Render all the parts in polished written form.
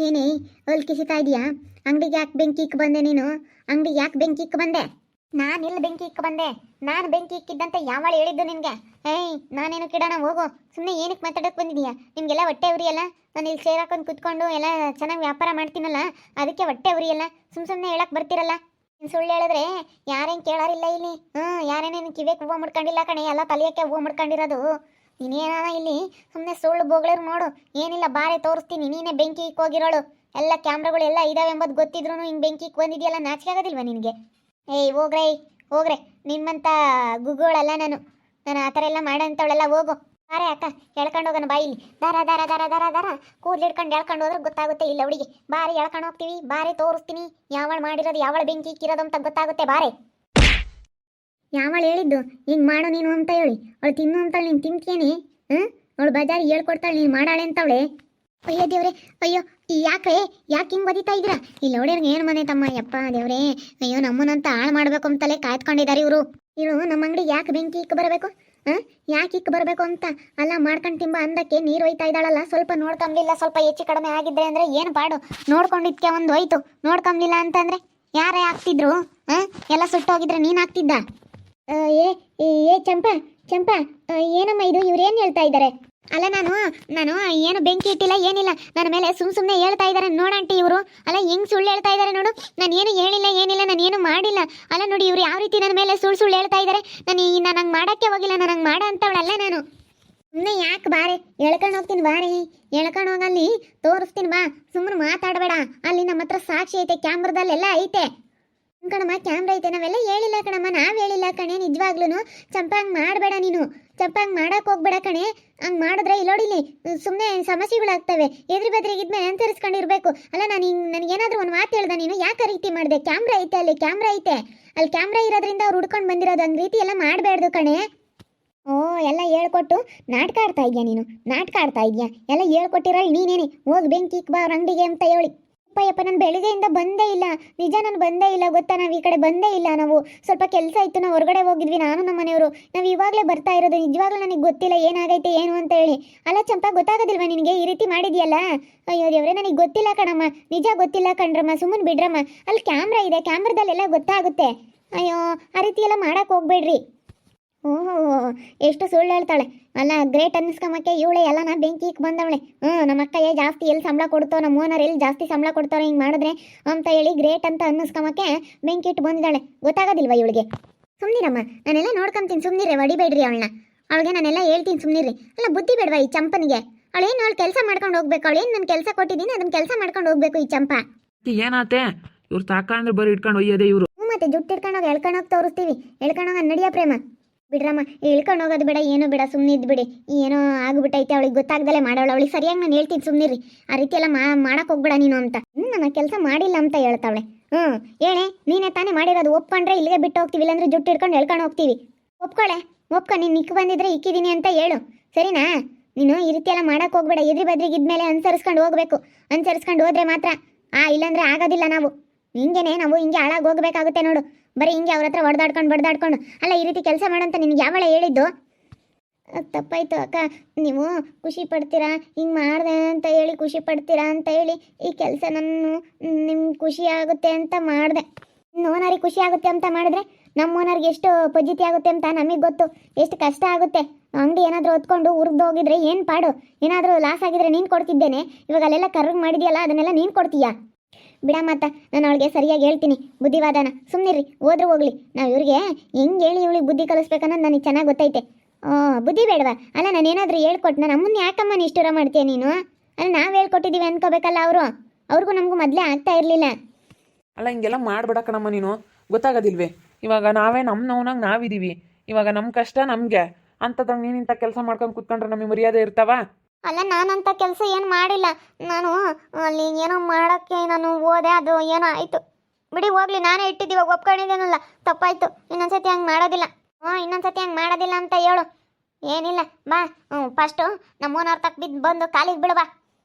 ಏನೇ ಹೊಲ್ ಕಿಸಿತಾ ಇದೀಯಾ? ಅಂಗಡಿಗೆ ಯಾಕೆ ಬೆಂಕಿ ಇಕ್ಕ ಬಂದೆ ನೀನು? ಅಂಗಡಿಗೆ ಯಾಕೆ ಬೆಂಕಿ ಇಕ್ಕ ಬಂದೆ? ನಾನು ಎಲ್ಲಿ ಬೆಂಕಿ ಇಕ್ಕ ಬಂದೆ? ನಾನು ಬೆಂಕಿ ಇಕ್ಕಿದ್ದಂತೆ ಯಾವಳು ಹೇಳಿದ್ದು ನಿನಗೆ? ಏಯ್, ನಾನೇನು ಕಿಡೋಣ ಹೋಗು. ಸುಮ್ಮನೆ ಏನಕ್ಕೆ ಮಾತಾಡೋಕೆ ಬಂದಿದೀಯಾ? ನಿಮಗೆಲ್ಲ ಹೊಟ್ಟೆ ಉರಿಯಲ್ಲ? ನಾನು ಇಲ್ಲಿ ಸೇರ್ ಹಾಕೊಂಡು ಕುತ್ಕೊಂಡು ಎಲ್ಲ ಚೆನ್ನಾಗಿ ವ್ಯಾಪಾರ ಮಾಡ್ತೀನಲ್ಲ, ಅದಕ್ಕೆ ಹೊಟ್ಟೆ ಉರಿಯಲ್ಲ? ಸುಮ್ಮನೆ ಹೇಳಕ್ಕೆ ಬರ್ತಿರಲ್ಲ. ನೀನು ಸುಳ್ಳು ಹೇಳಿದ್ರೆ ಯಾರೇನು ಕೇಳೋರಿಲ್ಲ ಇಲ್ಲಿ. ಯಾರೇನೇನು ಕಿವಿಗೆ ಹೂವು ಮುಡ್ಕೊಂಡಿಲ್ಲ ಕಣೆ, ಎಲ್ಲ ತಲೆಯಕ್ಕೆ ಹೂವು ಮುಡ್ಕೊಂಡಿರೋದು. ನೀನೇನ ಇಲ್ಲಿ ಸುಮ್ಮನೆ ಸುಳ್ಳು ಬೋಗ್ಳರು ನೋಡು. ಏನಿಲ್ಲ, ಬಾರೆ ತೋರಿಸ್ತೀನಿ. ನೀನೇ ಬೆಂಕಿ ಇಕ್ಕ ಹೋಗಿರೋಳು. ಎಲ್ಲ ಕ್ಯಾಮ್ರಾಗಳು ಎಲ್ಲ ಇದಾವೆ ಎಂಬುದು ಗೊತ್ತಿದ್ರು ಹಿಂಗೆ ಬೆಂಕಿ ಇಕ್ಕ ಬಂದಿದೆಯಲ್ಲ, ನಾಚಿಕೆ ಆಗೋದಿಲ್ವ ನಿನಗೆ? ಏಯ್ ಹೋಗ್ರೆ, ಹೋಗ್ರೆ. ನಿಮ್ಮಂಥ ಗುಗ್ಗಳಲ್ಲ ನಾನು. ಆ ಥರ ಎಲ್ಲ ಮಾಡೋಂಥವಳೆಲ್ಲ. ಹೋಗು ಬಾರೆ ಅಕ್ಕ, ಎಳ್ಕೊಂಡು ಹೋಗೋಣ ಬಾಯಿಲಿ. ದಾರ ದಾರ ದಾರ ದಾರ ದಾರ ಕೂದಲು ಹಿಡ್ಕೊಂಡು ಎಳ್ಕೊಂಡು ಹೋದ್ರೆ ಗೊತ್ತಾಗುತ್ತೆ ಇಲ್ಲ ಹುಡುಗಿ. ಬಾರೆ ಎಳ್ಕೊಂಡು ಹೋಗ್ತೀವಿ, ಬಾರೆ ತೋರಿಸ್ತೀನಿ. ಯಾವಳು ಮಾಡಿರೋದು, ಯಾವಳು ಬೆಂಕಿ ಇಕ್ಕಿರೋದು ಅಂತ ಗೊತ್ತಾಗುತ್ತೆ. ಬಾರೆ. ಯಾವಳು ಹೇಳಿದ್ದು ಹಿಂಗೆ ಮಾಡು ನೀನು ಅಂತ ಹೇಳಿ? ಅವಳು ತಿನ್ನು ಅಂತಾಳೆ, ನೀನು ತಿಂತೀಯೇನೆ? ಅವಳು ಬಜಾರಿ ಹೇಳ್ಕೊಡ್ತಾಳೆ, ನೀನು ಮಾಡಾಳೆ ಅಂತವಳೆ. ಅಯ್ಯೋ ದೇವ್ರೆ, ಅಯ್ಯೋ ಯಾಕೆ ಹಿಂಗೆ ಬದೀತಾ ಇದ್ದೀರಾ? ಇಲ್ಲಿ ಹೊಡೆಯರ್ಗೆ ಏನು ಮನೆ ತಮ್ಮ, ಯಪ್ಪ ದೇವ್ರೆ. ಅಯ್ಯೋ, ನಮ್ಮನ್ನಂತ ಹಾಳು ಮಾಡಬೇಕು ಅಂತಲೇ ಕಾಯ್ದುಕೊಂಡಿದ್ದಾರೆ ಇವರು. ನಮ್ಮ ಅಂಗಡಿಗೆ ಯಾಕೆ ಬೆಂಕಿ ಇಕ್ಕ ಬರಬೇಕು? ಯಾಕೆ ಇಕ್ಕ ಬರಬೇಕು ಅಂತ ಅಲ್ಲ, ಮಾಡ್ಕೊಂಡು ತಿಂಬ ಅಂದಕ್ಕೆ ನೀರು ಒಯ್ತಾ ಇದ್ದಾಳಲ್ಲ. ಸ್ವಲ್ಪ ನೋಡ್ಕೊಂಬಿಲ್ಲ, ಸ್ವಲ್ಪ ಹೆಚ್ಚು ಕಡಿಮೆ ಆಗಿದ್ರೆ ಅಂದರೆ ಏನು ಪಾಡು. ನೋಡ್ಕೊಂಡಿದ್ಕೆ ಒಂದು ಹೋಯ್ತು, ನೋಡ್ಕೊಂಬಿಲ್ಲ ಅಂತಂದರೆ ಯಾರೇ ಆಗ್ತಿದ್ರು? ಎಲ್ಲ ಸುಟ್ಟೋಗಿದ್ರೆ ನೀನು ಆಗ್ತಿದ್ದ? ಏ ಚಂಪಾ ಚಂಪಾ, ಏನಮ್ಮ ಇದು? ಇವ್ರೇನು ಹೇಳ್ತಾ ಇದ್ದಾರೆ? ಅಲ್ಲ, ನಾನು ಏನು ಬೆಂಕಿ ಇಟ್ಟಿಲ್ಲ, ಏನಿಲ್ಲ. ನನ್ನ ಮೇಲೆ ಸುಮ್ಮನೆ ಹೇಳ್ತಾ ಇದ್ದಾರೆ ನೋಡಂಟಿ ಇವರು. ಅಲ್ಲ, ಹೆಂಗೆ ಸುಳ್ಳು ಹೇಳ್ತಾ ಇದ್ದಾರೆ ನೋಡು. ನಾನು ಏನು ಹೇಳಿಲ್ಲ, ಏನಿಲ್ಲ, ನಾನು ಏನು ಮಾಡಿಲ್ಲ. ಅಲ್ಲ ನೋಡಿ, ಇವ್ರು ಯಾವ ರೀತಿ ನನ್ನ ಮೇಲೆ ಸುಳ್ಳು ಹೇಳ್ತಾ ಇದ್ದಾರೆ. ನಾನು ಹಂಗೆ ಮಾಡೋಕ್ಕೆ ಹೋಗಿಲ್ಲ, ನಾನು ಹಂಗೆ ಮಾಡೋ ಅಂತವಳಲ್ಲ ನಾನು. ಸುಮ್ಮನೆ ಯಾಕೆ? ಬಾರೆ ಎಳ್ಕೊಂಡು ಹೋಗ್ತೀನಿ, ಬಾರೆ ಎಳ್ಕೊಂಡು ಹೋಗಲ್ಲಿ ತೋರಿಸ್ತೀನಿ ಬಾ. ಸುಮ್ಮನೆ ಮಾತಾಡಬೇಡ. ಅಲ್ಲಿ ನಮ್ಮ ಹತ್ರ ಸಾಕ್ಷಿ ಐತೆ, ಕ್ಯಾಮ್ರದಲ್ಲೆಲ್ಲ ಐತೆ ಕಣಮ್ಮ. ಕ್ಯಾಮ್ರಾ ಐತೆ, ನಾವೆಲ್ಲ ಹೇಳಿಲ್ಲ ಕಣಮ್ಮ, ನಾವು ಹೇಳಿಲ್ಲ ಕಣೆ. ನಿಜವಾಗ್ಲೂ ಚಂಪ ಹಂಗೆ ಮಾಡಬೇಡ ನೀನು. ಚಂಪ ಹಂಗೆ ಮಾಡಕ್ಕೆ ಹೋಗ್ಬೇಡ ಕಣೆ. ಹಂಗೆ ಮಾಡಿದ್ರೆ ಇಲ್ಲೋಡಿಲಿ ಸುಮ್ಮನೆ ಸಮಸ್ಯೆಗಳಾಗ್ತವೆ. ಎದುರು ಬೆದ್ರಿಗಿದ್ಮೇಲೆ ಅನುಸರಿಸ್ಕೊಂಡಿರ್ಬೇಕು. ಅಲ್ಲ, ನನಗೇನಾದ್ರೂ ಒಂದು ಮಾತು ಹೇಳ್ದೆ ನೀನು? ಯಾಕೆ ರೀತಿ ಮಾಡಿದೆ? ಕ್ಯಾಮ್ರಾ ಐತೆ, ಅಲ್ಲಿ ಕ್ಯಾಮ್ರಾ ಐತೆ. ಅಲ್ಲಿ ಕ್ಯಾಮ್ರಾ ಇರೋದ್ರಿಂದ ಅವ್ರು ಹುಡ್ಕೊಂಡು ಬಂದಿರೋದು. ಹಂಗೆ ರೀತಿ ಎಲ್ಲ ಮಾಡಬೇಡ್ದು ಕಣೆ. ಎಲ್ಲ ಹೇಳ್ಕೊಟ್ಟು ನಾಟಕ ಆಡ್ತಾ ಇದೆಯಾ ನೀನು? ನಾಟಕ ಆಡ್ತಾ ಇದೆಯಾ? ಎಲ್ಲ ಹೇಳ್ಕೊಟ್ಟಿರಲ್ಲ ನೀನೇನೆ. ಹೋಗಿ ಬೆಂಕಿ ಇಕ್ಕ ಬಾ ಅವ್ರ ಅಂಗಡಿಗೆ ಅಂತ ಹೇಳಿ. ಯಪ್ಪ, ನಾನು ಬೆಳಿಗ್ಗೆಯಿಂದ ಬಂದೇ ಇಲ್ಲ. ನಿಜ, ನಾನು ಬಂದೇ ಇಲ್ಲ ಗೊತ್ತಾ. ನಾವು ಈ ಕಡೆ ಬಂದೇ ಇಲ್ಲ. ನಾವು ಸ್ವಲ್ಪ ಕೆಲಸ ಇತ್ತು, ನಾವು ಹೊರಗಡೆ ಹೋಗಿದ್ವಿ ನಾನು ನಮ್ಮ ಮನೆಯವರು. ನಾವು ಇವಾಗಲೇ ಬರ್ತಾ ಇರೋದು. ನಿಜವಾಗ್ಲೂ ನನಗೆ ಗೊತ್ತಿಲ್ಲ ಏನಾಗೈತೆ ಏನು ಅಂತ ಹೇಳಿ. ಅಲ್ಲ ಚಂಪಾ, ಗೊತ್ತಾಗೋದಿಲ್ವ ನಿನಗೆ? ಈ ರೀತಿ ಮಾಡಿದ್ಯಲ್ಲ. ಅಯ್ಯೋ ದೇವ್ರೆ, ನನಗೆ ಗೊತ್ತಿಲ್ಲ ಕಣಮ್ಮ, ನಿಜ ಗೊತ್ತಿಲ್ಲ ಕಣ್ರಮ್ಮ. ಸುಮ್ಮನೆ ಬಿಡ್ರಮ್ಮ. ಅಲ್ಲಿ ಕ್ಯಾಮ್ರಾ ಇದೆ, ಕ್ಯಾಮ್ರಾದಲ್ಲೆಲ್ಲ ಗೊತ್ತಾಗುತ್ತೆ. ಅಯ್ಯೋ, ಆ ರೀತಿ ಎಲ್ಲ ಮಾಡೋಕೆ ಹೋಗ್ಬೇಡ್ರಿ. ಓಹೋ, ಎಷ್ಟು ಸುಳ್ಳು ಹೇಳ್ತಾಳೆ. ಅಲ್ಲ, ಗ್ರೇಟ್ ಅನ್ನಿಸ್ಕೊಂಬಕ್ಕೆ ಇವಳೆ ಎಲ್ಲನ ಬೆಂಕಿ ಇಕ್ಕ ಬಂದವಳೆ. ನಮ್ಮ ಅಕ್ಕಯ್ಯ ಜಾಸ್ತಿ ಎಲ್ಲಿ ಸಂಬಳ ಕೊಡ್ತೋ, ನಮ್ಮ ಓನರ್ ಎಲ್ಲಿ ಜಾಸ್ತಿ ಸಂಬಳ ಕೊಡ್ತಾರೋ ಹಿಂಗೆ ಮಾಡಿದ್ರೆ ಅಂತ ಹೇಳಿ ಗ್ರೇಟ್ ಅಂತ ಅನ್ನಿಸ್ಕೊಂಬಕ್ಕೆ ಬೆಂಕಿ ಇಟ್ಟು ಬಂದಿದ್ದಾಳೆ. ಗೊತ್ತಾಗೋದಿಲ್ವ ಇವಳಿಗೆ? ಸುಮ್ಮನಿರಮ್ಮ, ನಾನೆಲ್ಲ ನೋಡ್ಕೊಂತೀನಿ. ಸುಮ್ಮನಿರಿ, ಹೊಡಿಬೇಡ್ರಿ ಅವಳನ್ನ. ಅವಳಿಗೆ ನಾನೆಲ್ಲ ಹೇಳ್ತೀನಿ, ಸುಮ್ಮನಿರಿ. ಅಲ್ಲ, ಬುದ್ಧಿ ಬೇಡವಾ ಈ ಚಂಪನಿಗೆ? ಅವಳೇನು ಅವಳು ಕೆಲಸ ಮಾಡ್ಕೊಂಡು ಹೋಗ್ಬೇಕು. ಅವಳೇನು ನಾನು ಕೆಲಸ ಕೊಟ್ಟಿದ್ದೀನಿ, ಅದನ್ನ ಕೆಲಸ ಮಾಡ್ಕೊಂಡು ಹೋಗ್ಬೇಕು ಈ ಚಂಪ. ಏನಾತೆ ಇವ್ರು ತಾಕ ಅಂದ್ರೆ ಬರೀ ಇಟ್ಕೊಂಡು ಒಯ್ಯದೆ ಇವರು. ಮತ್ತೆ ಜುಟ್ಟು ಇಟ್ಕೊಂಡೋಗಿ ಎಳ್ಕೊಂಡೋಗಿ ತೋರಿಸ್ತೀವಿ. ಎಳ್ಕೊಂಡೋಗ ನಡಿಯ ಪ್ರೇಮ. ಬಿಡ್ರಮ್ಮ, ಇಳ್ಕೊಂಡು ಹೋಗೋದು ಬೇಡ, ಏನು ಬೇಡ, ಸುಮ್ಮನೆ ಇದ್ಬಿಡಿ. ಏನೋ ಆಗ್ಬಿಟ್ಟೈತೆ, ಅವಳಿಗೆ ಗೊತ್ತಾಗ್ದಲೇ ಮಾಡೋಳು. ಅವಳಿಗೆ ಸರಿಯಾಗಿ ನಾನು ಹೇಳ್ತೀನಿ, ಸುಮ್ಮನಿರಿ. ಆ ರೀತಿ ಎಲ್ಲ ಮಾಡಕ್ಕೆ ಹೋಗ್ಬೇಡ ನೀನು ಅಂತ. ನಾನು ಕೆಲಸ ಮಾಡಿಲ್ಲ ಅಂತ ಹೇಳ್ತಾವಳೆ. ಹೇಳೆ, ನೀನೇ ತಾನೇ ಮಾಡಿರೋದು. ಒಪ್ಕೊಂಡ್ರೆ ಇಲ್ಲಿಗೆ ಬಿಟ್ಟು ಹೋಗ್ತೀವಿ, ಇಲ್ಲಾಂದ್ರೆ ಜುಟ್ಟು ಹಿಡ್ಕೊಂಡು ಎಳ್ಕೊಂಡು ಹೋಗ್ತೀವಿ. ಒಪ್ಕೊ, ನೀನು ಇಕ್ಕ ಬಂದಿದ್ರೆ ಇಕ್ಕಿದ್ದೀನಿ ಅಂತ ಹೇಳು, ಸರಿನಾ? ನೀನು ಈ ರೀತಿ ಎಲ್ಲ ಮಾಡಕ್ಕೆ ಹೋಗ್ಬೇಡ. ಎದ್ರಿ ಬದ್ರಿಗಿದ್ಮೇಲೆ ಅನುಸರಿಸ್ಕೊಂಡು ಹೋಗ್ಬೇಕು. ಅನುಸರಿಸ್ಕೊಂಡು ಹೋದ್ರೆ ಮಾತ್ರ. ಇಲ್ಲಾಂದ್ರೆ ಆಗೋದಿಲ್ಲ. ನಾವು ಹಿಂಗೆ ಹಾಳಾಗಿ ಹೋಗ್ಬೇಕಾಗುತ್ತೆ ನೋಡು. ಬರೀ ಹಿಂಗೆ ಅವ್ರ ಹತ್ರ ಬಡ್ದಾಡ್ಕೊಂಡು. ಅಲ್ಲ, ಈ ರೀತಿ ಕೆಲಸ ಮಾಡಂತ ನಿನ್ಗೆ ಯಾವಳ ಹೇಳಿದ್ದು? ತಪ್ಪಾಯ್ತು ಅಕ್ಕ, ನೀವು ಖುಷಿ ಪಡ್ತೀರಾ ಹಿಂಗೆ ಮಾಡಿದೆ ಅಂತ ಹೇಳಿ, ಖುಷಿ ಪಡ್ತೀರಾ ಅಂತ ಹೇಳಿ ಈ ಕೆಲಸ ನಾನು ನಿಮ್ಗೆ ಖುಷಿ ಆಗುತ್ತೆ ಅಂತ ಮಾಡಿದೆ. ಓನರಿಗೆ ಖುಷಿ ಆಗುತ್ತೆ ಅಂತ ಮಾಡಿದ್ರೆ ನಮ್ಮ ಓನರ್ಗೆ ಎಷ್ಟು ಪಜಿತಿ ಆಗುತ್ತೆ ಅಂತ ನಮಗೆ ಗೊತ್ತು. ಎಷ್ಟು ಕಷ್ಟ ಆಗುತ್ತೆ. ಅಂಗಡಿ ಏನಾದರೂ ಹೊತ್ಕೊಂಡು ಉರ್ದು ಹೋಗಿದ್ರೆ ಏನು ಪಾಡು? ಏನಾದರೂ ಲಾಸ್ ಆಗಿದ್ರೆ ನೀನು ಕೊಡ್ತಿದ್ದೇನೆ. ಇವಾಗ ಅಲ್ಲೆಲ್ಲ ಕರ್ರಿಗೆ ಮಾಡಿದೆಯಲ್ಲ, ಅದನ್ನೆಲ್ಲ ನೀನು ಕೊಡ್ತೀಯಾ? ಬಿಡ ಮಾತ, ನಾನು ಅವಳಿಗೆ ಸರಿಯಾಗಿ ಹೇಳ್ತೀನಿ ಬುದ್ಧಿವಾದನ. ಸುಮ್ಮನಿರಿ, ಹೋದ್ರೂ ಹೋಗ್ಲಿ. ನಾವು ಇವ್ರಿಗೆ ಹೆಂಗೆ ಹೇಳಿ ಇವಳಿಗೆ ಬುದ್ಧಿ ಕಲಿಸ್ಬೇಕನ್ನೋದು ನನಗೆ ಚೆನ್ನಾಗಿ ಗೊತ್ತೈತೆ. ಬುದ್ಧಿ ಬೇಡವಾ? ಅಲ್ಲ, ನಾನೇನಾದರೂ ಹೇಳ್ಕೊಟ್ಟು ನಾನು ಅಮ್ಮನ್ನ ಯಾಕಮ್ಮ ನಿಷ್ಠುರ ಮಾಡ್ತೀಯ ನೀನು? ಅಲ್ಲ, ನಾವು ಹೇಳ್ಕೊಟ್ಟಿದ್ದೀವಿ ಅನ್ಕೋಬೇಕಲ್ಲ ಅವ್ರಿಗೂ ನಮಗೂ ಮೊದಲೇ ಆಗ್ತಾ ಇರಲಿಲ್ಲ. ಅಲ್ಲ, ಹಿಂಗೆಲ್ಲ ಮಾಡ್ಬೇಡ ಕಣಮ್ಮ ನೀನು. ಗೊತ್ತಾಗೋದಿಲ್ವೇ? ಇವಾಗ ನಾವೇ ನಮ್ಮ ನೋವ್ನಾಗ ನಾವಿದ್ದೀವಿ. ಇವಾಗ ನಮ್ಮ ಕಷ್ಟ ನಮಗೆ ಅಂಥದ್ರಾಗ ನೀನು ಇಂಥ ಕೆಲಸ ಮಾಡ್ಕೊಂಡು ಕೂತ್ಕೊಂಡ್ರೆ ನಮಗೆ ಮರ್ಯಾದೆ ಇರ್ತಾವ? ಅಲ್ಲ, ನಾನಂಥ ಕೆಲಸ ಏನು ಮಾಡಿಲ್ಲ. ನಾನು ಅಲ್ಲಿ ಏನೋ ಮಾಡೋಕ್ಕೆ ನಾನು ಹೋದೆ, ಅದು ಏನೋ ಆಯಿತು. ಬಿಡಿ ಹೋಗ್ಲಿ, ನಾನೇ ಇಟ್ಟಿದ್ದೀವಿ, ಒಪ್ಕೊಂಡಿದ್ದೇನಲ್ಲ, ತಪ್ಪಾಯಿತು. ಇನ್ನೊಂದ್ಸತಿ ಹಂಗೆ ಮಾಡೋದಿಲ್ಲ. ಇನ್ನೊಂದ್ಸತಿ ಹಂಗೆ ಮಾಡೋದಿಲ್ಲ ಅಂತ ಹೇಳು. ಏನಿಲ್ಲ, ಬಾ. ಫಸ್ಟು ನಮ್ಮ ಓನರ್ ತಕ್ಕ ಬಂದು ಕಾಲಿಗೆ ಬಿಡುವ.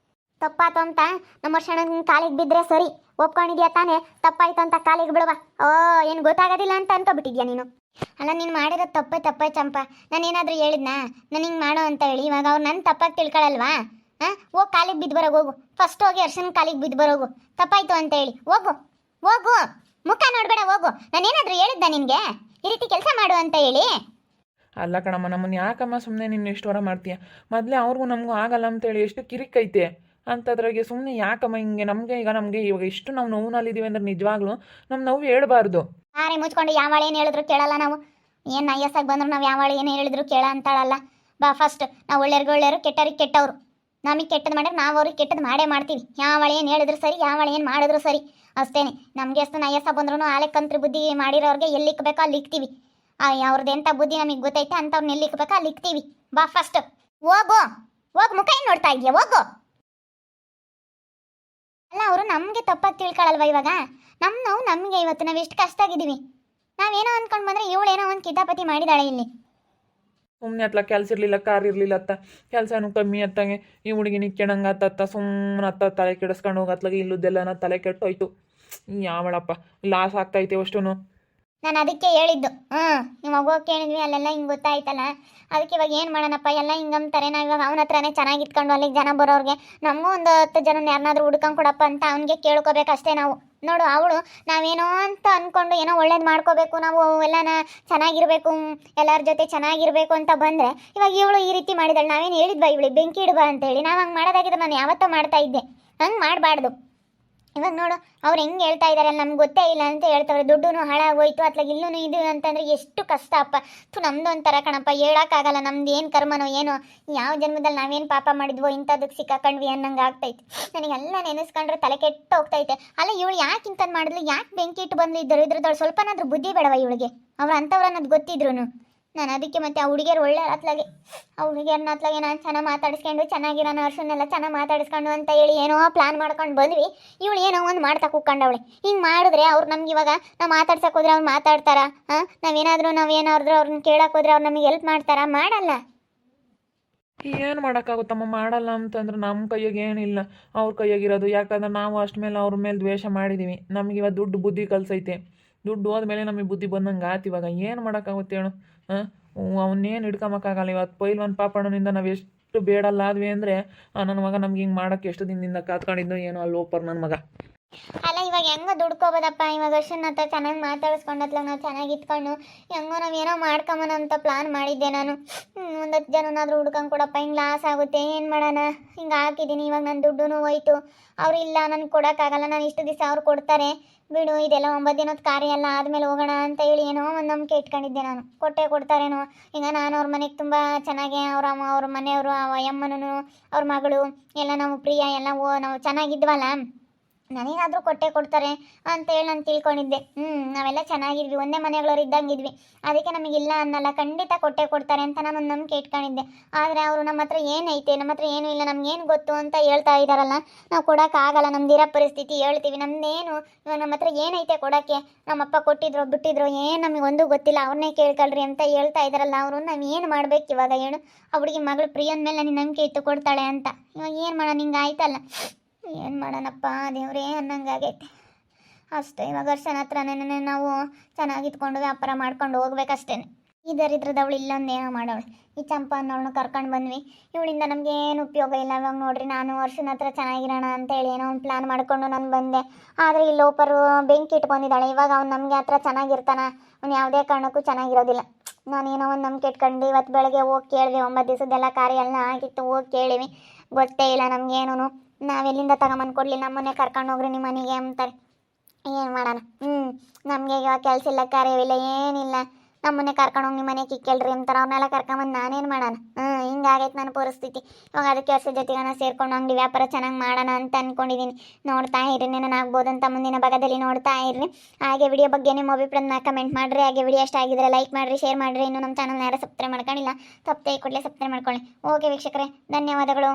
ತಪ್ಪಾಯ್ತು ಅಂತ ನಮ್ಮ ವರ್ಷಣ ಕಾಲಿಗೆ ಬಿದ್ದರೆ ಸರಿ. ಒಪ್ಕೊಂಡಿದ್ಯಾ ತಾನೇ? ತಪ್ಪಾಯ್ತು ಅಂತ ಕಾಲಿಗೆ ಬಿಡುವ. ಏನು ಗೊತ್ತಾಗೋದಿಲ್ಲ ಅಂತ ಅನ್ಕೊಬಿಟ್ಟಿದ್ಯಾ ನೀನು? ಅಲ್ಲ, ನೀನು ಮಾಡಿರೋದು ತಪ್ಪೇ ಚಂಪ. ನಾನೇನಾದರೂ ಹೇಳಿದ್ನಾ ನಾನು ಹಿಂಗೆ ಮಾಡೋ ಅಂತ ಹೇಳಿ? ಇವಾಗ ಅವ್ರು ನನ್ನ ತಪ್ಪಾಗಿ ತಿಳ್ಕೊಳಲ್ವಾ? ಹೋಗಿ ಕಾಲಿಗೆ ಬಿದ್ದು ಬರೋಗು ಹೋಗು. ಫಸ್ಟ್ ಹೋಗಿ ಅರ್ಶನ್ ಕಾಲಿಗೆ ಬಿದ್ದು ಬರೋಗು. ತಪ್ಪಾಯ್ತು ಅಂತ ಹೇಳಿ ಹೋಗು ಹೋಗು. ಮುಖ ನೋಡ್ಬೇಡ ಹೋಗು. ನಾನೇನಾದ್ರೂ ಹೇಳಿದ್ದ ನಿನ್ಗೆ ಈ ರೀತಿ ಕೆಲಸ ಮಾಡು ಅಂತ ಹೇಳಿ? ಅಲ್ಲ ಕಣಮ್ಮ, ನಮ್ಮನ್ನು ಯಾಕಮ್ಮ ಸುಮ್ಮನೆ ನಿನ್ನ ಎಷ್ಟು ವರ ಮಾಡ್ತೀಯ? ಮೊದಲೇ ಅವ್ರಿಗೂ ನಮಗೂ ಆಗಲ್ಲ ಅಂತೇಳಿ ಎಷ್ಟು ಕಿರಿಕೈತೆ ಅಂಥದ್ರಾಗೆ ಸುಮ್ಮನೆ ಯಾಕಮ್ಮ ಹಿಂಗೆ? ನಮಗೆ ಇವಾಗ ಇಷ್ಟು ನಾವು ನೋವಿನಲ್ಲಿದ್ದೀವಿ ಅಂದ್ರೆ ನಿಜವಾಗ್ಲೂ ನಮ್ಮ ನೋವು ಹೇಳ್ಬಾರ್ದು. ಹಾರೆ ಮುಚ್ಕೊಂಡು ಯಾವಾಳ ಏನು ಹೇಳಿದ್ರು ಕೇಳಲ್ಲ ನಾವು. ಏನು ನೈಯಸ್ಸಾಗಿ ಬಂದ್ರು ನಾವು ಯಾವಾಳ ಏನು ಹೇಳಿದ್ರು ಕೇಳ ಅಂತಾಳಲ್ಲ. ಬಾ ಫಸ್ಟ್ ನಾವು ಒಳ್ಳೆಯವ್ರಿಗೆ ಒಳ್ಳೆಯವರು, ಕೆಟ್ಟವ್ರಿಗೆ ಕೆಟ್ಟವರು. ನಮಗೆ ಕೆಟ್ಟದ್ದು ಮಾಡಿದ್ರೆ ನಾವು ಅವ್ರಿಗೆ ಕೆಟ್ಟದ್ದು ಮಾಡೇ ಮಾಡ್ತೀವಿ. ಯಾವಾಳ ಏನು ಹೇಳಿದ್ರು ಸರಿ, ಯಾವಾಳ ಏನು ಮಾಡಿದ್ರು ಸರಿ ಅಷ್ಟೇನೆ. ನಮಗೆ ಎಷ್ಟು ನೈಯಸ್ಸ ಬಂದ್ರೂ ಆಲೆಕ್ಕಂತ್ರಿ ಬುದ್ಧಿ ಮಾಡಿರೋರಿಗೆ ಎಲ್ಲಿ ಇಕ್ಬೇಕೋ ಅಲ್ಲಿ ಇಕ್ತೀವಿ. ಅವ್ರದ್ದು ಎಂಥ ಬುದ್ಧಿ ನಮಗೆ ಗೊತ್ತೈತೆ ಅಂಥವ್ರನ್ನ ಎಲ್ಲಿ ಇಕ್ಬೇಕೋ ಅಲ್ಲಿ ಇಕ್ತೀವಿ. ಬಾ ಫಸ್ಟ್ ಹೋಗು ಹೋಗು. ಮುಖ ಏನು ನೋಡ್ತಾ ಇದೆಯಾ? ಹೋಗು. ಅಲ್ಲ ಅವರು ನಮಗೆ ತಪ್ಪಾಗಿ ತಿಳ್ಕೊಳಲ್ವ ಇವಾಗ? ನಾವು ನಮಗೆ ಇವತ್ತು ನಾವು ಎಷ್ಟು ಕಷ್ಟ ಆಗಿದ್ದೀವಿ. ನಾವೇನೋ ಅಂದ್ಕೊಂಡು ಬಂದರೆ ಇವಳೇನೋ ಒಂದು ಕಿತಾಪತಿ ಮಾಡಿದಾಳೆ ಇಲ್ಲಿ. ಸುಮ್ಮನೆ ಅತ್ಲ ಕೆಲಸ ಇರಲಿಲ್ಲ, ಕಾರ್ ಇರಲಿಲ್ಲ ಅತ್ತ, ಕೆಲಸನೂ ಕಮ್ಮಿ ಅತ್ತಂಗೆ ಈ ಹುಡುಗಿ ನಿಕ್ಕೆಣಂಗೆ ಅತ್ತ ಸುಮ್ಮನೆ ಅತ್ತ ತಲೆ ಕೆಡಿಸ್ಕೊಂಡು ಹೋಗತ್ಲಾಗೆ ಇಲ್ಲದೆಲ್ಲ ತಲೆ ಕೆಟ್ಟೋಯ್ತು. ಯಾವಳಪ್ಪ ಲಾಸ್ ಆಗ್ತೈತೆ ಅಷ್ಟು. ನಾನು ಅದಕ್ಕೆ ಹೇಳಿದ್ದು. ಇವಾಗ ಹೋಗಿ ಕೇಳಿದ್ವಿ, ಅಲ್ಲೆಲ್ಲ ಹಿಂಗೆ ಗೊತ್ತಾಯ್ತಲ್ಲ. ಅದಕ್ಕೆ ಇವಾಗ ಏನು ಮಾಡೋಣಪ್ಪ, ಎಲ್ಲ ಹಿಂಗಂತಾರೆ. ನಾವು ಇವಾಗ ಅವನ ಹತ್ರನೇ ಚೆನ್ನಾಗಿ ಇಟ್ಕೊಂಡು ಅಲ್ಲಿಗೆ ಜನ ಬರೋರಿಗೆ ನಮಗೂ ಒಂದು 10 ಜನ ಯಾರನ್ನಾದ್ರೂ ಹುಡ್ಕೊಂಡು ಕೊಡಪ್ಪ ಅಂತ ಅವನಿಗೆ ಕೇಳ್ಕೊಬೇಕಷ್ಟೇ ನಾವು. ನೋಡು ಅವಳು ನಾವೇನೋ ಅಂತ ಅಂದ್ಕೊಂಡು ಏನೋ ಒಳ್ಳೇದು ಮಾಡ್ಕೋಬೇಕು, ನಾವು ಎಲ್ಲನ ಚೆನ್ನಾಗಿರಬೇಕು, ಎಲ್ಲರ ಜೊತೆ ಚೆನ್ನಾಗಿರಬೇಕು ಅಂತ ಬಂದರೆ ಇವಾಗ ಇವಳು ಈ ರೀತಿ ಮಾಡಿದಳು. ನಾವೇನು ಹೇಳಿದ್ವಾ ಇವಳಿಗೆ ಬೆಂಕಿ ಇಡ್ಬಾ ಅಂತೇಳಿ? ನಾವು ಹಂಗೆ ಮಾಡೋದಾಗಿದ್ರೆ ನಾನು ಯಾವತ್ತೋ ಮಾಡ್ತಾ ಇದ್ದೆ. ಹಂಗೆ ಮಾಡಬಾರ್ದು. ಇವಾಗ ನೋಡು ಅವ್ರು ಹೆಂಗೆ ಹೇಳ್ತಾ ಇದ್ದಾರೆ, ನಮ್ಗೆ ಗೊತ್ತೇ ಇಲ್ಲ ಅಂತ ಹೇಳ್ತವ್ರೆ. ದುಡ್ಡು ಹಾಳಾಗೋಯ್ತು ಅತ್ಲಾಗ ಇಲ್ಲೂ ಇದು ಅಂತಂದರೆ ಎಷ್ಟು ಕಷ್ಟ ಅಪ್ಪ. ನಮ್ದು ಒಂಥರ ಕಣಪ್ಪ, ಹೇಳೋಕ್ಕಾಗಲ್ಲ. ನಮ್ದು ಏನು ಕರ್ಮನೋ ಏನೋ, ಯಾವ ಜನ್ಮದಲ್ಲಿ ನಾವೇನು ಪಾಪ ಮಾಡಿದ್ವೋ ಇಂಥದಕ್ಕೆ ಸಿಕ್ಕಾಕೊಂಡ್ವಿ ಅನ್ನಂಗೆ ಆಗ್ತೈತೆ. ನನಗೆಲ್ಲ ನೆನೆಸ್ಕೊಂಡ್ರೆ ತಲೆ ಕೆಟ್ಟು ಹೋಗ್ತೈತೆ. ಅಲ್ಲ ಇವಳು ಯಾಕೆ ಇಂಥದ್ದು ಮಾಡಿದ್ಲು, ಯಾಕೆ ಬೆಂಕಿ ಇಟ್ಟು ಬಂದು ಇದ್ರದೊಳು ಸ್ವಲ್ಪನಾದ್ರೂ ಬುದ್ಧಿ ಬೇಡವ ಇವಳಿಗೆ? ಅವ್ರು ಅಂಥವ್ರು ಅನ್ನೋದು ಗೊತ್ತಿದ್ರು. ನಾನು ಅದಕ್ಕೆ ಮತ್ತೆ ಆ ಹುಡುಗಿಯರು ಒಳ್ಳೆ ಅತ್ಲಾಗೆ, ಆ ಹುಡುಗಿಯರನ್ನ ಅತ್ಲಾಗೆ ನಾನು ಚೆನ್ನಾಗಿ ಮಾತಾಡಿಸ್ಕೊಂಡು ಚೆನ್ನಾಗಿರೋ ನರ್ಸನ್ನೆಲ್ಲ ಚೆನ್ನಾಗಿ ಮಾತಾಡಿಸ್ಕೊಂಡು ಅಂತ ಹೇಳಿ ಏನೋ ಪ್ಲಾನ್ ಮಾಡ್ಕೊಂಡು ಬಂದ್ವಿ. ಇವಳು ಏನೋ ಒಂದು ಮಾಡ್ತಾ ಕೂತ್ಕೊಂಡವಳೆ. ಹಿಂಗೆ ಮಾಡಿದ್ರೆ ಅವ್ರು ನಮ್ಗೆ ಇವಾಗ ನಾವು ಮಾತಾಡ್ಸಕ್ಕೆ ಹೋದ್ರೆ ಅವ್ರು ಮಾತಾಡ್ತಾರಾ? ನಾವೇನಾದ್ರೂ ಅವ್ರನ್ನ ಕೇಳಕ್ಕೆ ಹೋದ್ರೆ ಅವ್ರು ನಮಗೆ ಹೆಲ್ಪ್ ಮಾಡ್ತಾರಾ? ಮಾಡಲ್ಲ. ಏನು ಮಾಡೋಕ್ಕಾಗುತ್ತಮ್ಮ? ಮಾಡಲ್ಲ ಅಂತಂದ್ರೆ ನಮ್ಮ ಕೈಯಾಗೆ ಏನಿಲ್ಲ, ಅವ್ರ ಕೈಯಾಗಿರೋದು. ಯಾಕಂದ್ರೆ ನಾವು ಅಷ್ಟು ಮೇಲೆ ಅವ್ರ ಮೇಲೆ ದ್ವೇಷ ಮಾಡಿದ್ದೀವಿ. ನಮಗೆ ಇವಾಗ ದುಡ್ಡು ಬುದ್ಧಿ ಕಲಿಸೈತೆ. ದುಡ್ಡು ಹೋದ್ಮೇಲೆ ನಮಗೆ ಬುದ್ಧಿ ಬಂದಂಗೆ ಆಯ್ತು. ಇವಾಗ ಏನು ಮಾಡೋಕ್ಕಾಗುತ್ತೆ ಹೇಳು? ಅವನ್ನೇನು ಹಿಡ್ಕೊಂಬಕ್ಕಾಗಲ್ಲ. ಇವತ್ತು ಪೈಲ್ವಾನ್ ಪಾಪಣ್ಣನಿಂದ ನಾವು ಎಷ್ಟು ಬೇಡಲ್ಲ ಆದ್ವಿ ಅಂದರೆ ನನ್ನ ಮಗ ನಮ್ಗೆ ಹಿಂಗೆ ಮಾಡೋಕ್ಕೆ ಎಷ್ಟು ದಿನದಿಂದ ಕಾತ್ಕೊಂಡಿದ್ದು ಏನೋ ಅಲ್ಲಿ ಹೋಗ್ಬಾರ ನನ್ನ ಮಗ. ಅಲ್ಲ ಇವಾಗ ಹೆಂಗೋ ದುಡ್ಕೋಬೋದಪ್ಪ. ಇವಾಗ ಅಷ್ಟನ್ನ ಹತ್ರ ಚೆನ್ನಾಗಿ ಮಾತಾಡಿಸ್ಕೊಂಡತ್ಲ ನಾವು ಚೆನ್ನಾಗಿ ಇಟ್ಕೊಂಡು ಹೆಂಗೋ ನಾವೇನೋ ಮಾಡ್ಕೊಂಬನ ಅಂತ ಪ್ಲಾನ್ ಮಾಡಿದ್ದೆ ನಾನು. 10 ಜನನಾದ್ರೂ ಹುಡ್ಕೊಂಡು ಕೊಡಪ್ಪ, ಹಿಂಗೆ ಲಾಸ್ ಆಗುತ್ತೆ, ಏನು ಮಾಡೋಣ? ಹಿಂಗೆ ಹಾಕಿದ್ದೀನಿ. ಇವಾಗ ನನ್ನ ದುಡ್ಡು ಹೋಯ್ತು. ಅವ್ರು ಇಲ್ಲ ನನಗೆ ಕೊಡೋಕ್ಕಾಗಲ್ಲ, ನಾನು ಇಷ್ಟು ದಿವಸ ಅವ್ರು ಕೊಡ್ತಾರೆ ಬಿಡು, ಇದೆಲ್ಲ 9 ದಿನದ ಕಾರ್ಯ ಎಲ್ಲ ಆದಮೇಲೆ ಹೋಗೋಣ ಅಂತ ಹೇಳಿ ಏನೋ ಒಂದು ನಂಬಿಕೆ ಇಟ್ಕೊಂಡಿದ್ದೆ ನಾನು. ಕೊಟ್ಟೆ ಕೊಡ್ತಾರೇನೋ. ಈಗ ನಾನು ಅವ್ರ ಮನೆಗೆ ತುಂಬ ಚೆನ್ನಾಗಿ ಅವ್ರ ಮನೆಯವರು, ಅಮ್ಮನೂ ಅವ್ರ ಮಗಳು ಎಲ್ಲ ನಾವು ಪ್ರಿಯ ಎಲ್ಲ ನಾವು ಚೆನ್ನಾಗಿದ್ವಲ್ಲ, ನನಗಾದರೂ ಕೊಟ್ಟೆ ಕೊಡ್ತಾರೆ ಅಂತೇಳಿ ನಾನು ತಿಳ್ಕೊಂಡಿದ್ದೆ. ನಾವೆಲ್ಲ ಚೆನ್ನಾಗಿದ್ವಿ, ಒಂದೇ ಮನೆಗಳವ್ರು ಇದ್ದಂಗಿದ್ವಿ. ಅದಕ್ಕೆ ನಮಗಿಲ್ಲ ಅನ್ನಲ್ಲ, ಖಂಡಿತ ಕೊಟ್ಟೆ ಕೊಡ್ತಾರೆ ಅಂತ ನಾನು ಒಂದು ನಂಬಿಕೆ ಇಟ್ಕೊಂಡಿದ್ದೆ. ಆದರೆ ಅವರು ನಮ್ಮ ಹತ್ರ ಏನೈತೆ, ನಮ್ಮ ಹತ್ರ ಏನೂ ಇಲ್ಲ, ನಮಗೇನು ಗೊತ್ತು ಅಂತ ಹೇಳ್ತಾ ಇದ್ದಾರಲ್ಲ. ನಾವು ಕೊಡೋಕ್ಕಾಗಲ್ಲ, ನಮ್ದಿರೋ ಪರಿಸ್ಥಿತಿ ಹೇಳ್ತೀವಿ. ನಮ್ಮದೇನು ಇವಾಗ ನಮ್ಮ ಹತ್ರ ಏನೈತೆ ಕೊಡೋಕ್ಕೆ? ನಮ್ಮಪ್ಪ ಕೊಟ್ಟಿದ್ರು ಬಿಟ್ಟಿದ್ರು ಏನು ನಮಗೆ ಒಂದು ಗೊತ್ತಿಲ್ಲ, ಅವ್ರನ್ನೇ ಕೇಳ್ಕೊಳ್ರಿ ಅಂತ ಹೇಳ್ತಾ ಇದ್ದಾರಲ್ಲ ಅವರು. ನಾವು ಏನು ಮಾಡ್ಬೇಕು ಇವಾಗ ಹೇಳು? ಆ ಹುಡುಗಿ ಮಗಳು ಪ್ರಿಯನ ಮೇಲೆ ನನಗೆ ನಂಬಿಕೆ ಇತ್ತು ಕೊಡ್ತಾಳೆ ಅಂತ. ಇವಾಗ ಏನು ಮಾಡೋಣ? ಹಿಂಗೆ ಆಯ್ತಲ್ಲ, ಏನು ಮಾಡೋಣಪ್ಪ ದೇವ್ರೇ ಅನ್ನಂಗಾಗೈತೆ ಅಷ್ಟೇ. ಇವಾಗ ವರ್ಷನ ಹತ್ರನೇ ನಾವು ಚೆನ್ನಾಗಿತ್ಕೊಂಡು ವ್ಯಾಪಾರ ಮಾಡ್ಕೊಂಡು ಹೋಗ್ಬೇಕಷ್ಟೇ. ಈ ದರಿದ್ರದವಳು ಇಲ್ಲೊಂದೇನೋ ಮಾಡೋಳು. ಈ ಚಂಪ ಅನ್ನೋಳನ್ನ ಕರ್ಕೊಂಡು ಬಂದ್ವಿ. ಇವಳಿಂದ ನಮ್ಗೆ ಏನು ಉಪಯೋಗ ಇಲ್ಲ. ಇವಾಗ ನೋಡ್ರಿ, ನಾನು ವರ್ಷನ ಹತ್ರ ಚೆನ್ನಾಗಿರೋಣ ಅಂತೇಳಿ ಏನೋ ಒಂದು ಪ್ಲಾನ್ ಮಾಡಿಕೊಂಡು ನಾನು ಬಂದೆ. ಆದರೆ ಇಲ್ಲಿ ಒಬ್ಬರು ಬೆಂಕಿ ಇಟ್ಕೊಂಡಿದ್ದಾಳೆ. ಇವಾಗ ಅವ್ನು ನಮಗೆ ಹತ್ರ ಚೆನ್ನಾಗಿರ್ತಾನ? ಅವ್ನು ಯಾವುದೇ ಕಾರಣಕ್ಕೂ ಚೆನ್ನಾಗಿರೋದಿಲ್ಲ. ನಾನೇನೋ ಒಂದು ನಂಬಿಕೆ ಇಟ್ಕೊಂಡು ಇವತ್ತು ಬೆಳಗ್ಗೆ ಹೋಗಿ ಕೇಳಿವಿ. 9 ದಿವಸದ್ದೆಲ್ಲ ಕಾರ್ಯ ಎಲ್ಲ ಆಗಿತ್ತು, ಹೋಗಿ ಕೇಳಿವಿ. ಗೊತ್ತೇ ಇಲ್ಲ ನಮಗೇನು. ನಾವೆಲ್ಲಿಂದ ತಗೊಂಬಂದು ಕೊಡಲಿ, ನಮ್ಮನ್ನೇ ಕರ್ಕೊಂಡು ಹೋಗ್ರಿ ನಿಮ್ಮ ಮನೆಗೆ ಅಂತಾರೆ. ಏನು ಮಾಡೋಣ? ನಮಗೆ ಇವಾಗ ಕೆಲಸ ಇಲ್ಲ, ಕಾರ್ಯವಿಲ್ಲ, ಏನಿಲ್ಲ. ನಮ್ಮನ್ನೇ ಕರ್ಕೊಂಡು ಹೋಗಿ ನಿಮ್ಮ ಮನೆಗೆ ಕೇಳ್ರಿ ಅಂತಾರೆ. ಅವ್ರನ್ನೆಲ್ಲ ಕರ್ಕೊಂಬಂದು ನಾನೇನು ಮಾಡೋಣ? ಹಿಂಗಾಗೈತೆ ನನ್ನ ಪರಿಸ್ಥಿತಿ. ಇವಾಗ ಅದಕ್ಕೆ ವರ್ಷ ಜೊತೆಗೆ ನಾನು ಸೇರ್ಕೊಂಡು ಅಂಗಡಿ ವ್ಯಾಪಾರ ಚೆನ್ನಾಗಿ ಮಾಡೋಣ ಅಂತ ಅಂದ್ಕೊಂಡಿದ್ದೀನಿ. ನೋಡ್ತಾ ಇರ್ರಿ, ನಾನು ಆಗ್ಬೋದು ಅಂತ ಮುಂದಿನ ಭಾಗದಲ್ಲಿ ನೋಡ್ತಾ ಇರ್ರಿ. ಹಾಗೆ ವಿಡಿಯೋ ಬಗ್ಗೆ ನಿಮ್ಮ ಅಭಿಪ್ರಾಯನ ಕಮೆಂಟ್ ಮಾಡಿರಿ. ಹಾಗೆ ವಿಡಿಯೋ ಇಷ್ಟ ಆಗಿದ್ರೆ ಲೈಕ್ ಮಾಡಿರಿ, ಶೇರ್ ಮಾಡಿರಿ. ಇನ್ನು ನಮ್ಮ ಚಾನಲ್ನ ಯಾರು ಸಬ್ಸ್ಕ್ರೈಬ್ ಮಾಡ್ಕೊಂಡಿಲ್ಲ, ತಪ್ಪದೆ ಕೂಡಲೇ ಸಬ್ಸ್ಕ್ರೈಬ್ ಮಾಡ್ಕೊಳ್ಳಿ. ಓಕೆ ವೀಕ್ಷಕರೇ, ಧನ್ಯವಾದಗಳು.